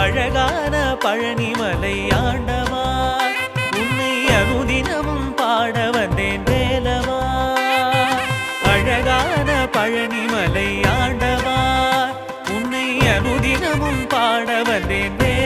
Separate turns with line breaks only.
அழகான பழனிமலை ஆண்டவா உன்னை அனுதினமும் பாட வந்தேன் வேலவா. அழகான பழனிமலை ஆண்டவா உன்னை அனுதினமும் பாட வந்தேன் வேலவா.